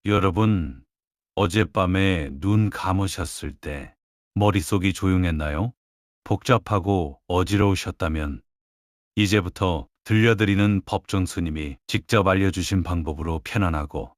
여러분, 어젯밤에 눈 감으셨을 때 머릿속이 조용했나요? 복잡하고 어지러우셨다면 이제부터 들려드리는 법정 스님이 직접 알려주신 방법으로 편안하고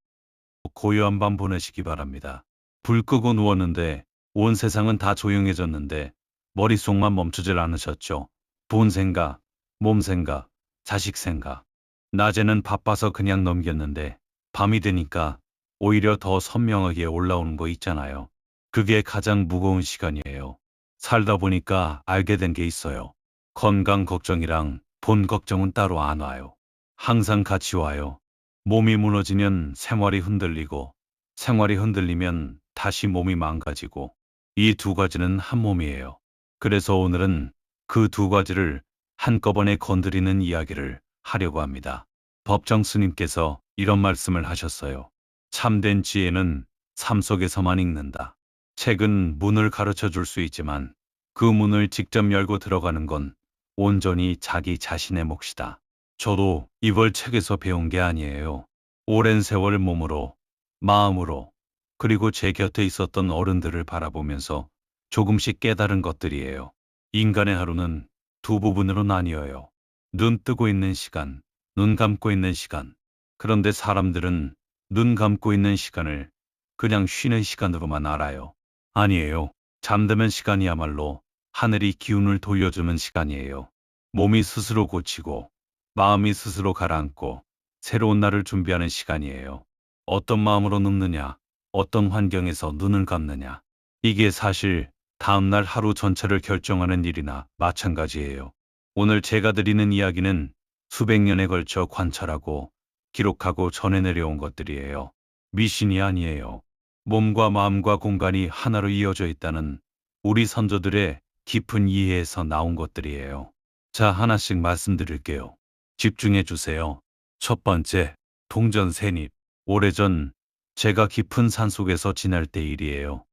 고요한 밤 보내시기 바랍니다. 불 끄고 누웠는데 온 세상은 다 조용해졌는데 머릿속만 멈추질 않으셨죠? 돈 생각, 몸 생각, 자식 생각. 낮에는 바빠서 그냥 넘겼는데 밤이 되니까 오히려 더 선명하게 올라오는 거 있잖아요. 그게 가장 무거운 시간이에요. 살다 보니까 알게 된 게 있어요. 건강 걱정이랑 돈 걱정은 따로 안 와요. 항상 같이 와요. 몸이 무너지면 생활이 흔들리고, 생활이 흔들리면 다시 몸이 망가지고, 이 두 가지는 한 몸이에요. 그래서 오늘은 그 두 가지를 한꺼번에 건드리는 이야기를 하려고 합니다. 법정 스님께서 이런 말씀을 하셨어요. 참된 지혜는 삶 속에서만 읽는다. 책은 문을 가르쳐 줄 수 있지만 그 문을 직접 열고 들어가는 건 온전히 자기 자신의 몫이다. 저도 이걸 책에서 배운 게 아니에요. 오랜 세월 몸으로, 마음으로, 그리고 제 곁에 있었던 어른들을 바라보면서 조금씩 깨달은 것들이에요. 인간의 하루는 두 부분으로 나뉘어요. 눈 뜨고 있는 시간, 눈 감고 있는 시간. 그런데 사람들은 눈 감고 있는 시간을 그냥 쉬는 시간으로만 알아요. 아니에요. 잠드는 시간이야말로 하늘이 기운을 돌려주는 시간이에요. 몸이 스스로 고치고 마음이 스스로 가라앉고 새로운 날을 준비하는 시간이에요. 어떤 마음으로 눕느냐, 어떤 환경에서 눈을 감느냐. 이게 사실 다음날 하루 전체를 결정하는 일이나 마찬가지예요. 오늘 제가 드리는 이야기는 수백 년에 걸쳐 관찰하고 기록하고 전해 내려온 것들이에요. 미신이 아니에요. 몸과 마음과 공간이 하나로 이어져 있다는 우리 선조들의 깊은 이해에서 나온 것들이에요. 자, 하나씩 말씀드릴게요. 집중해 주세요. 첫 번째, 동전 세입. 오래전 제가 깊은 산속에서 지낼 때 일이에요.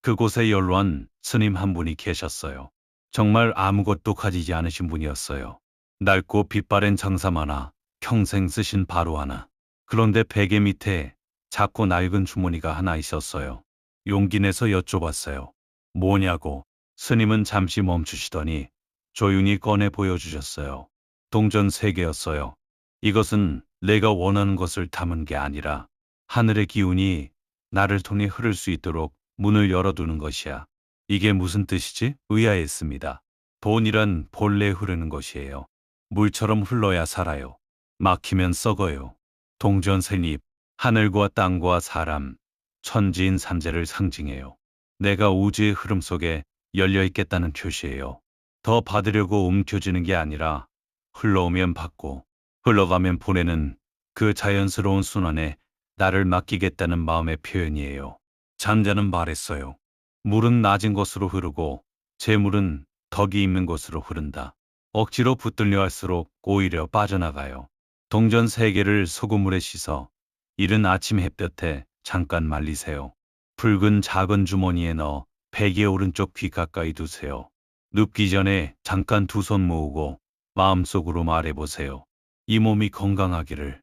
그곳에 연로한 스님 한 분이 계셨어요. 정말 아무것도 가지지 않으신 분이었어요. 낡고 빛바랜 장삼 하나, 평생 쓰신 바로 하나. 그런데 베개 밑에 작고 낡은 주머니가 하나 있었어요. 용기 내서 여쭤봤어요. 뭐냐고. 스님은 잠시 멈추시더니 조용히 꺼내 보여주셨어요. 동전 3개였어요. 이것은 내가 원하는 것을 담은 게 아니라 하늘의 기운이 나를 통해 흐를 수 있도록 문을 열어두는 것이야. 이게 무슨 뜻이지? 의아했습니다. 돈이란 본래 흐르는 것이에요. 물처럼 흘러야 살아요. 막히면 썩어요. 동전 세입, 하늘과 땅과 사람, 천지인 삼재를 상징해요. 내가 우주의 흐름 속에 열려 있겠다는 표시예요. 더 받으려고 움켜쥐는 게 아니라 흘러오면 받고 흘러가면 보내는 그 자연스러운 순환에 나를 맡기겠다는 마음의 표현이에요. 잠자는 말했어요. 물은 낮은 곳으로 흐르고 재물은 덕이 있는 곳으로 흐른다. 억지로 붙들려 할수록 오히려 빠져나가요. 동전 3개를 소금물에 씻어 이른 아침 햇볕에 잠깐 말리세요. 붉은 작은 주머니에 넣어 베개 오른쪽 귀 가까이 두세요. 눕기 전에 잠깐 두 손 모으고 마음속으로 말해보세요. 이 몸이 건강하기를,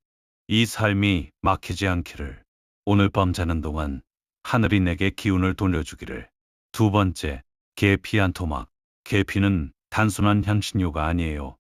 이 삶이 막히지 않기를, 오늘 밤 자는 동안 하늘이 내게 기운을 돌려주기를. 두 번째, 계피 한 토막. 계피는 단순한 향신료가 아니에요.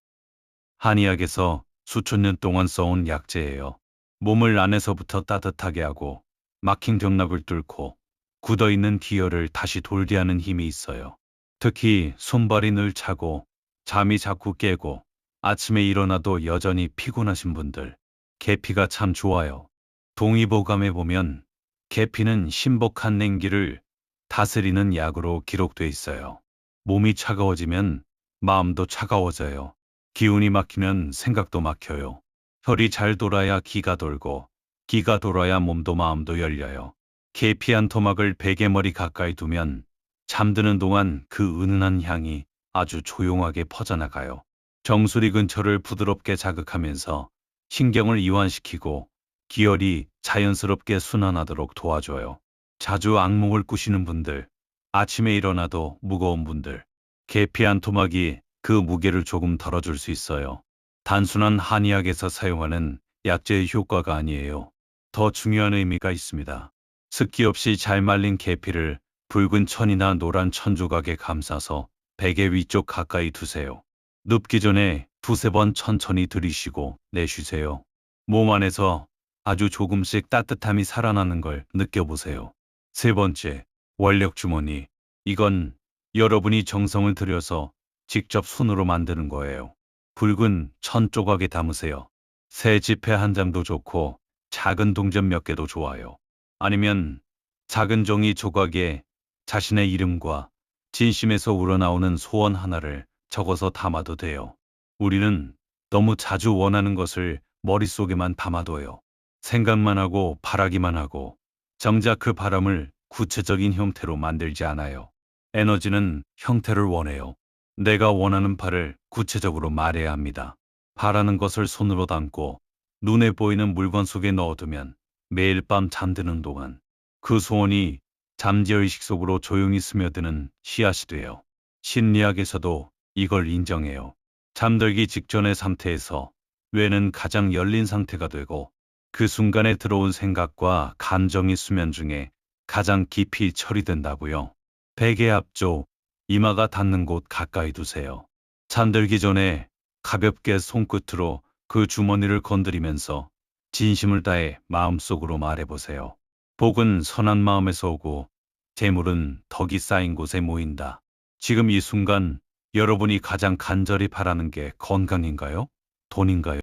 한의학에서 수천 년 동안 써온 약재예요. 몸을 안에서부터 따뜻하게 하고 막힌 경락을 뚫고 굳어있는 기혈을 다시 돌게 하는 힘이 있어요. 특히 손발이 늘 차고 잠이 자꾸 깨고 아침에 일어나도 여전히 피곤하신 분들, 계피가 참 좋아요. 동의보감에 보면 계피는 신복한 냉기를 다스리는 약으로 기록돼 있어요. 몸이 차가워지면 마음도 차가워져요. 기운이 막히면 생각도 막혀요. 혈이 잘 돌아야 기가 돌고 기가 돌아야 몸도 마음도 열려요. 계피 한 토막을 베개머리 가까이 두면 잠드는 동안 그 은은한 향이 아주 조용하게 퍼져나가요. 정수리 근처를 부드럽게 자극하면서 신경을 이완시키고 기혈이 자연스럽게 순환하도록 도와줘요. 자주 악몽을 꾸시는 분들, 아침에 일어나도 무거운 분들, 계피 한 토막이 그 무게를 조금 덜어줄 수 있어요. 단순한 한의학에서 사용하는 약재의 효과가 아니에요. 더 중요한 의미가 있습니다. 습기 없이 잘 말린 계피를 붉은 천이나 노란 천 조각에 감싸서 베개 위쪽 가까이 두세요. 눕기 전에 두세 번 천천히 들이쉬고 내쉬세요. 몸 안에서 아주 조금씩 따뜻함이 살아나는 걸 느껴보세요. 세 번째, 원력 주머니. 이건 여러분이 정성을 들여서 직접 손으로 만드는 거예요. 붉은 천 조각에 담으세요. 새 지폐 한 장도 좋고 작은 동전 몇 개도 좋아요. 아니면 작은 종이 조각에 자신의 이름과 진심에서 우러나오는 소원 하나를 적어서 담아도 돼요. 우리는 너무 자주 원하는 것을 머릿속에만 담아둬요. 생각만 하고 바라기만 하고 정작 그 바람을 구체적인 형태로 만들지 않아요. 에너지는 형태를 원해요. 내가 원하는 바를 구체적으로 말해야 합니다. 바라는 것을 손으로 담고 눈에 보이는 물건 속에 넣어두면 매일 밤 잠드는 동안 그 소원이 잠재의식 속으로 조용히 스며드는 씨앗이 돼요. 심리학에서도 이걸 인정해요. 잠들기 직전의 상태에서 뇌는 가장 열린 상태가 되고 그 순간에 들어온 생각과 감정이 수면 중에 가장 깊이 처리된다고요. 베개 앞쪽, 이마가 닿는 곳 가까이 두세요. 잠들기 전에 가볍게 손끝으로 그 주머니를 건드리면서 진심을 다해 마음속으로 말해보세요. 복은 선한 마음에서 오고 재물은 덕이 쌓인 곳에 모인다. 지금 이 순간 여러분이 가장 간절히 바라는 게 건강인가요? 돈인가요?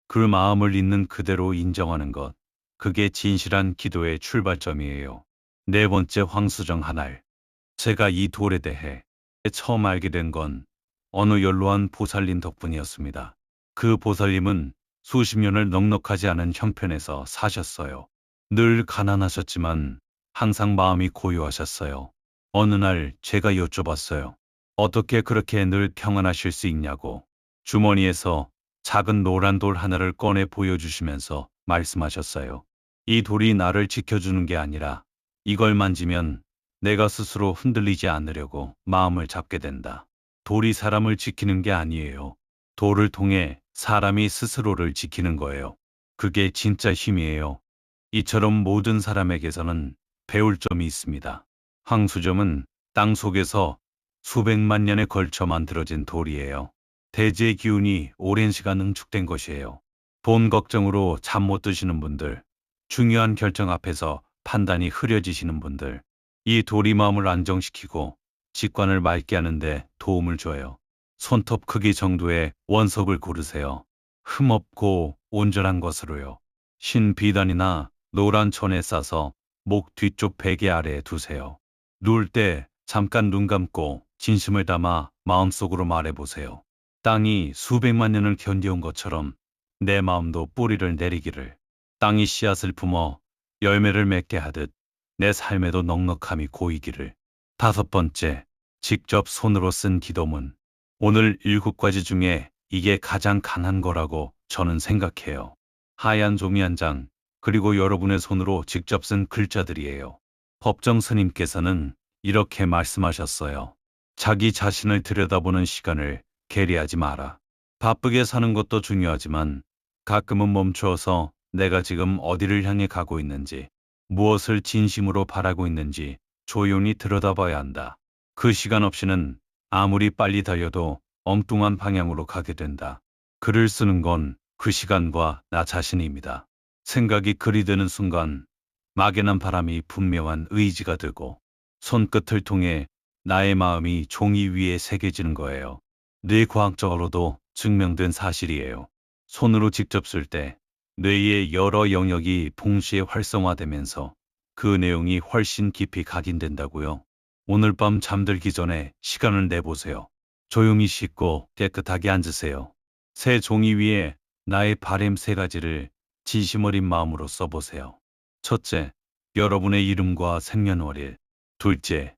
그 마음을 있는 그대로 인정하는 것. 그게 진실한 기도의 출발점이에요. 네 번째, 황수정 한알. 제가 이 돌에 대해 처음 알게 된 건 어느 연로한 보살님 덕분이었습니다. 그 보살님은 수십 년을 넉넉하지 않은 형편에서 사셨어요. 늘 가난하셨지만 항상 마음이 고요하셨어요. 어느 날 제가 여쭤봤어요. 어떻게 그렇게 늘 평안하실 수 있냐고. 주머니에서 작은 노란 돌 하나를 꺼내 보여주시면서 말씀하셨어요. 이 돌이 나를 지켜주는 게 아니라 이걸 만지면 내가 스스로 흔들리지 않으려고 마음을 잡게 된다. 돌이 사람을 지키는 게 아니에요. 돌을 통해 사람이 스스로를 지키는 거예요. 그게 진짜 힘이에요. 이처럼 모든 사람에게서는 배울 점이 있습니다. 황수점은 땅 속에서 수백만 년에 걸쳐 만들어진 돌이에요. 대지의 기운이 오랜 시간 응축된 것이에요. 돈 걱정으로 잠 못 드시는 분들, 중요한 결정 앞에서 판단이 흐려지시는 분들, 이 돌이 마음을 안정시키고 직관을 맑게 하는데 도움을 줘요. 손톱 크기 정도의 원석을 고르세요. 흠없고 온전한 것으로요. 흰 비단이나 노란 천에 싸서 목 뒤쪽 베개 아래에 두세요. 누울 때 잠깐 눈 감고 진심을 담아 마음속으로 말해보세요. 땅이 수백만 년을 견뎌온 것처럼 내 마음도 뿌리를 내리기를. 땅이 씨앗을 품어 열매를 맺게 하듯 내 삶에도 넉넉함이 고이기를. 다섯 번째, 직접 손으로 쓴 기도문. 오늘 7가지 중에 이게 가장 강한 거라고 저는 생각해요. 하얀 종이 한 장, 그리고 여러분의 손으로 직접 쓴 글자들이에요. 법정 스님께서는 이렇게 말씀하셨어요. 자기 자신을 들여다보는 시간을 게리하지 마라. 바쁘게 사는 것도 중요하지만 가끔은 멈추어서 내가 지금 어디를 향해 가고 있는지, 무엇을 진심으로 바라고 있는지 조용히 들여다봐야 한다. 그 시간 없이는 아무리 빨리 달려도 엉뚱한 방향으로 가게 된다. 글을 쓰는 건 그 시간과 나 자신입니다. 생각이 글이 되는 순간 막연한 바람이 분명한 의지가 되고 손끝을 통해 나의 마음이 종이 위에 새겨지는 거예요. 뇌과학적으로도 증명된 사실이에요. 손으로 직접 쓸 때 뇌의 여러 영역이 동시에 활성화되면서 그 내용이 훨씬 깊이 각인된다고요. 오늘 밤 잠들기 전에 시간을 내보세요. 조용히 씻고 깨끗하게 앉으세요. 새 종이 위에 나의 바램 3가지를 진심 어린 마음으로 써보세요. 첫째, 여러분의 이름과 생년월일. 둘째,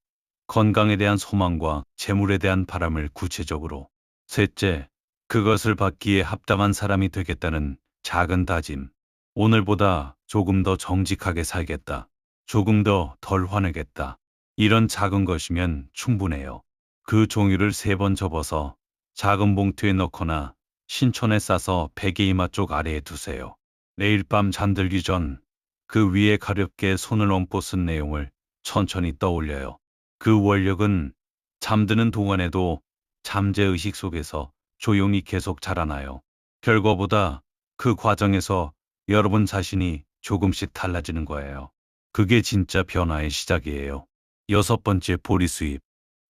건강에 대한 소망과 재물에 대한 바람을 구체적으로. 셋째, 그것을 받기에 합당한 사람이 되겠다는 작은 다짐. 오늘보다 조금 더 정직하게 살겠다. 조금 더 덜 화내겠다. 이런 작은 것이면 충분해요. 그 종이를 3번 접어서 작은 봉투에 넣거나 신천에 싸서 베개 이마 쪽 아래에 두세요. 내일 밤 잠들기 전 그 위에 가볍게 손을 얹고 쓴 내용을 천천히 떠올려요. 그 원력은 잠드는 동안에도 잠재의식 속에서 조용히 계속 자라나요. 결과보다 그 과정에서 여러분 자신이 조금씩 달라지는 거예요. 그게 진짜 변화의 시작이에요. 여섯 번째, 보리수입.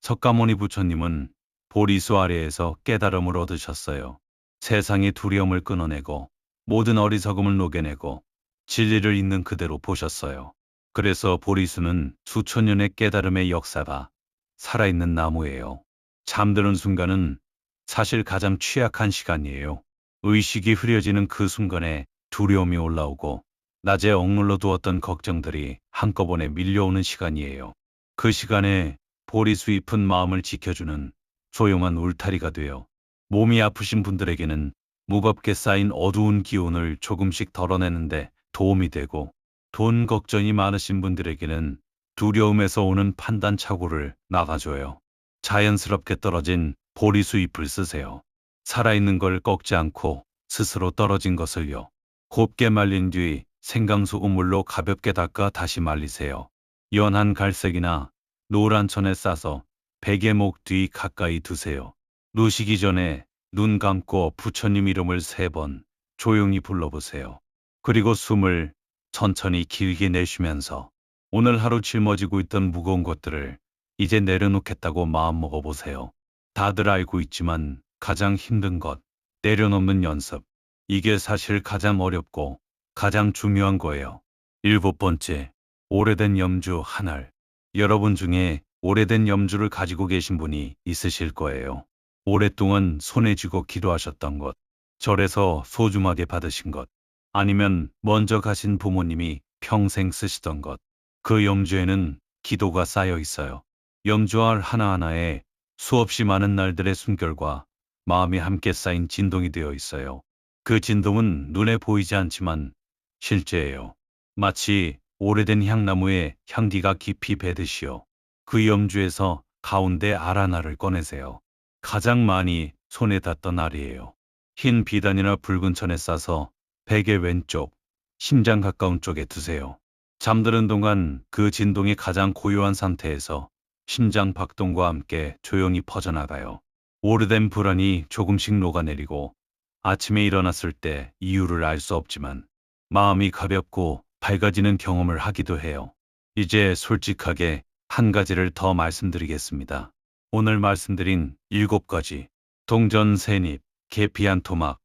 석가모니 부처님은 보리수 아래에서 깨달음을 얻으셨어요. 세상의 두려움을 끊어내고 모든 어리석음을 녹여내고 진리를 있는 그대로 보셨어요. 그래서 보리수는 수천 년의 깨달음의 역사가 살아있는 나무예요. 잠드는 순간은 사실 가장 취약한 시간이에요. 의식이 흐려지는 그 순간에 두려움이 올라오고 낮에 억눌러 두었던 걱정들이 한꺼번에 밀려오는 시간이에요. 그 시간에 보리수 잎은 마음을 지켜주는 조용한 울타리가 되어 몸이 아프신 분들에게는 무겁게 쌓인 어두운 기운을 조금씩 덜어내는데 도움이 되고, 돈 걱정이 많으신 분들에게는 두려움에서 오는 판단착오를 막아줘요. 자연스럽게 떨어진 보리수 잎을 쓰세요. 살아있는 걸 꺾지 않고 스스로 떨어진 것을요. 곱게 말린 뒤 생강소금물로 가볍게 닦아 다시 말리세요. 연한 갈색이나 노란 천에 싸서 베개목 뒤 가까이 두세요. 누시기 전에 눈 감고 부처님 이름을 3번 조용히 불러보세요. 그리고 숨을 천천히 길게 내쉬면서 오늘 하루 짊어지고 있던 무거운 것들을 이제 내려놓겠다고 마음먹어 보세요. 다들 알고 있지만 가장 힘든 것, 내려놓는 연습. 이게 사실 가장 어렵고 가장 중요한 거예요. 일곱 번째, 오래된 염주 한 알. 여러분 중에 오래된 염주를 가지고 계신 분이 있으실 거예요. 오랫동안 손에 쥐고 기도하셨던 것, 절에서 소중하게 받으신 것, 아니면 먼저 가신 부모님이 평생 쓰시던 것. 그 염주에는 기도가 쌓여 있어요. 염주알 하나하나에 수없이 많은 날들의 숨결과 마음이 함께 쌓인 진동이 되어 있어요. 그 진동은 눈에 보이지 않지만 실제예요. 마치 오래된 향나무에 향기가 깊이 배듯이요. 그 염주에서 가운데 알 하나를 꺼내세요. 가장 많이 손에 닿던 알이에요. 흰 비단이나 붉은 천에 싸서 베개 왼쪽, 심장 가까운 쪽에 두세요. 잠드는 동안 그 진동이 가장 고요한 상태에서 심장 박동과 함께 조용히 퍼져나가요. 오래된 불안이 조금씩 녹아내리고 아침에 일어났을 때 이유를 알 수 없지만 마음이 가볍고 밝아지는 경험을 하기도 해요. 이제 솔직하게 한 가지를 더 말씀드리겠습니다. 오늘 말씀드린 7가지, 동전 세입, 계피 한 토막,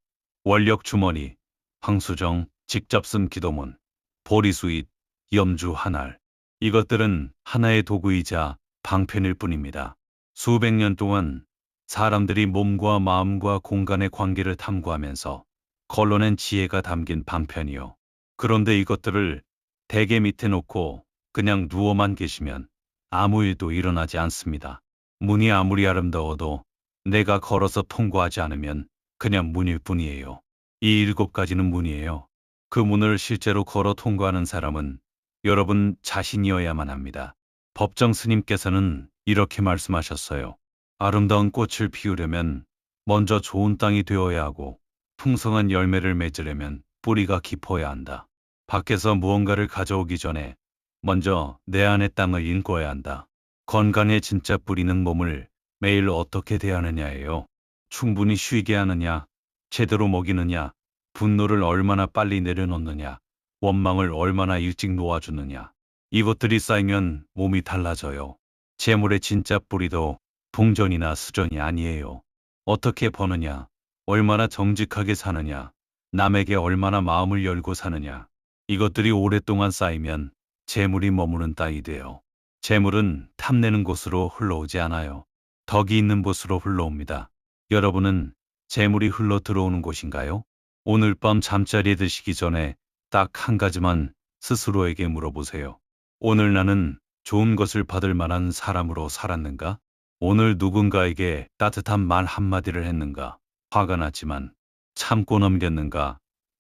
원력 주머니, 황수정, 직접 쓴 기도문, 보리수잇, 염주 한 알. 이것들은 하나의 도구이자 방편일 뿐입니다. 수백 년 동안 사람들이 몸과 마음과 공간의 관계를 탐구하면서 걸러낸 지혜가 담긴 방편이요. 그런데 이것들을 대게 밑에 놓고 그냥 누워만 계시면 아무 일도 일어나지 않습니다. 문이 아무리 아름다워도 내가 걸어서 통과하지 않으면 그냥 문일 뿐이에요. 이 7가지는 문이에요. 그 문을 실제로 걸어 통과하는 사람은 여러분 자신이어야만 합니다. 법정 스님께서는 이렇게 말씀하셨어요. 아름다운 꽃을 피우려면 먼저 좋은 땅이 되어야 하고 풍성한 열매를 맺으려면 뿌리가 깊어야 한다. 밖에서 무언가를 가져오기 전에 먼저 내 안의 땅을 일궈야 한다. 건강의 진짜 뿌리는 몸을 매일 어떻게 대하느냐예요. 충분히 쉬게 하느냐, 제대로 먹이느냐, 분노를 얼마나 빨리 내려놓느냐, 원망을 얼마나 일찍 놓아주느냐. 이것들이 쌓이면 몸이 달라져요. 재물의 진짜 뿌리도 동전이나 수전이 아니에요. 어떻게 버느냐, 얼마나 정직하게 사느냐, 남에게 얼마나 마음을 열고 사느냐. 이것들이 오랫동안 쌓이면 재물이 머무는 땅이 돼요. 재물은 탐내는 곳으로 흘러오지 않아요. 덕이 있는 곳으로 흘러옵니다. 여러분은 재물이 흘러 들어오는 곳인가요? 오늘 밤 잠자리에 드시기 전에 딱 한 가지만 스스로에게 물어보세요. 오늘 나는 좋은 것을 받을 만한 사람으로 살았는가? 오늘 누군가에게 따뜻한 말 한마디를 했는가? 화가 났지만 참고 넘겼는가?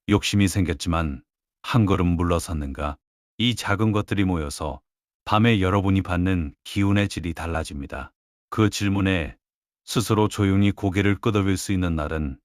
욕심이 생겼지만 한 걸음 물러섰는가? 이 작은 것들이 모여서 밤에 여러분이 받는 기운의 질이 달라집니다. 그 질문에 스스로 조용히 고개를 끄덕일 수 있는 날은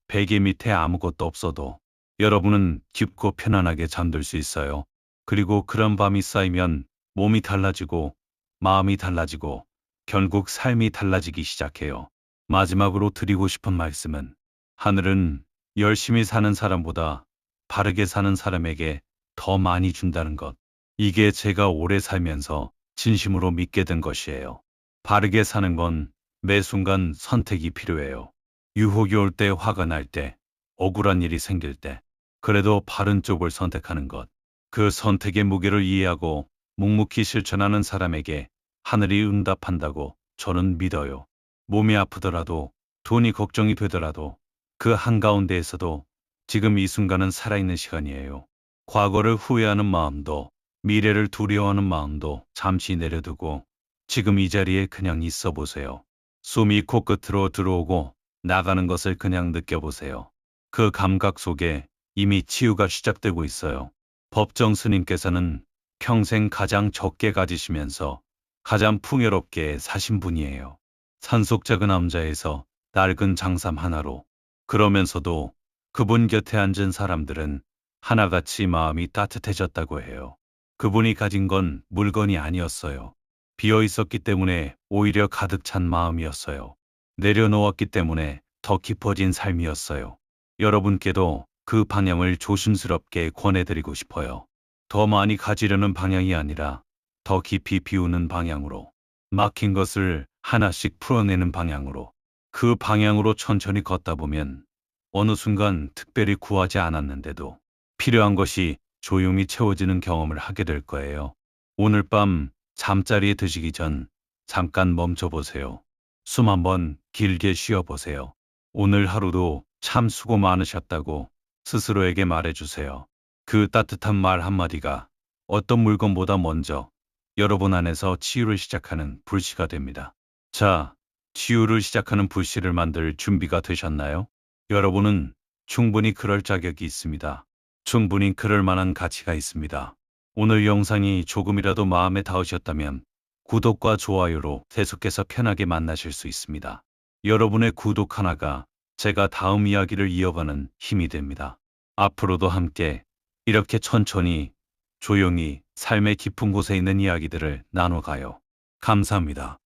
베개 밑에 아무것도 없어도 여러분은 깊고 편안하게 잠들 수 있어요. 그리고 그런 밤이 쌓이면 몸이 달라지고 마음이 달라지고 결국 삶이 달라지기 시작해요. 마지막으로 드리고 싶은 말씀은 하늘은 열심히 사는 사람보다 바르게 사는 사람에게 더 많이 준다는 것. 이게 제가 오래 살면서 진심으로 믿게 된 것이에요. 바르게 사는 건 매 순간 선택이 필요해요. 유혹이 올 때, 화가 날 때, 억울한 일이 생길 때, 그래도 바른 쪽을 선택하는 것. 그 선택의 무게를 이해하고 묵묵히 실천하는 사람에게 하늘이 응답한다고 저는 믿어요. 몸이 아프더라도, 돈이 걱정이 되더라도, 그 한가운데에서도 지금 이 순간은 살아있는 시간이에요. 과거를 후회하는 마음도, 미래를 두려워하는 마음도 잠시 내려두고 지금 이 자리에 그냥 있어 보세요. 숨이 코끝으로 들어오고 나가는 것을 그냥 느껴보세요. 그 감각 속에 이미 치유가 시작되고 있어요. 법정 스님께서는 평생 가장 적게 가지시면서 가장 풍요롭게 사신 분이에요. 산속작은 남자에서 낡은 장삼 하나로. 그러면서도 그분 곁에 앉은 사람들은 하나같이 마음이 따뜻해졌다고 해요. 그분이 가진 건 물건이 아니었어요. 비어 있었기 때문에 오히려 가득 찬 마음이었어요. 내려놓았기 때문에 더 깊어진 삶이었어요. 여러분께도 그 방향을 조심스럽게 권해드리고 싶어요. 더 많이 가지려는 방향이 아니라 더 깊이 비우는 방향으로, 막힌 것을 하나씩 풀어내는 방향으로, 그 방향으로 천천히 걷다 보면 어느 순간 특별히 구하지 않았는데도 필요한 것이 조용히 채워지는 경험을 하게 될 거예요. 오늘 밤 잠자리에 드시기 전 잠깐 멈춰보세요. 숨 한번 길게 쉬어보세요. 오늘 하루도 참 수고 많으셨다고 스스로에게 말해주세요. 그 따뜻한 말 한마디가 어떤 물건보다 먼저 여러분 안에서 치유를 시작하는 불씨가 됩니다. 자, 치유를 시작하는 불씨를 만들 준비가 되셨나요? 여러분은 충분히 그럴 자격이 있습니다. 충분히 그럴 만한 가치가 있습니다. 오늘 영상이 조금이라도 마음에 닿으셨다면 구독과 좋아요로 계속해서 편하게 만나실 수 있습니다. 여러분의 구독 하나가 제가 다음 이야기를 이어가는 힘이 됩니다. 앞으로도 함께 이렇게 천천히 조용히 삶의 깊은 곳에 있는 이야기들을 나눠가요. 감사합니다.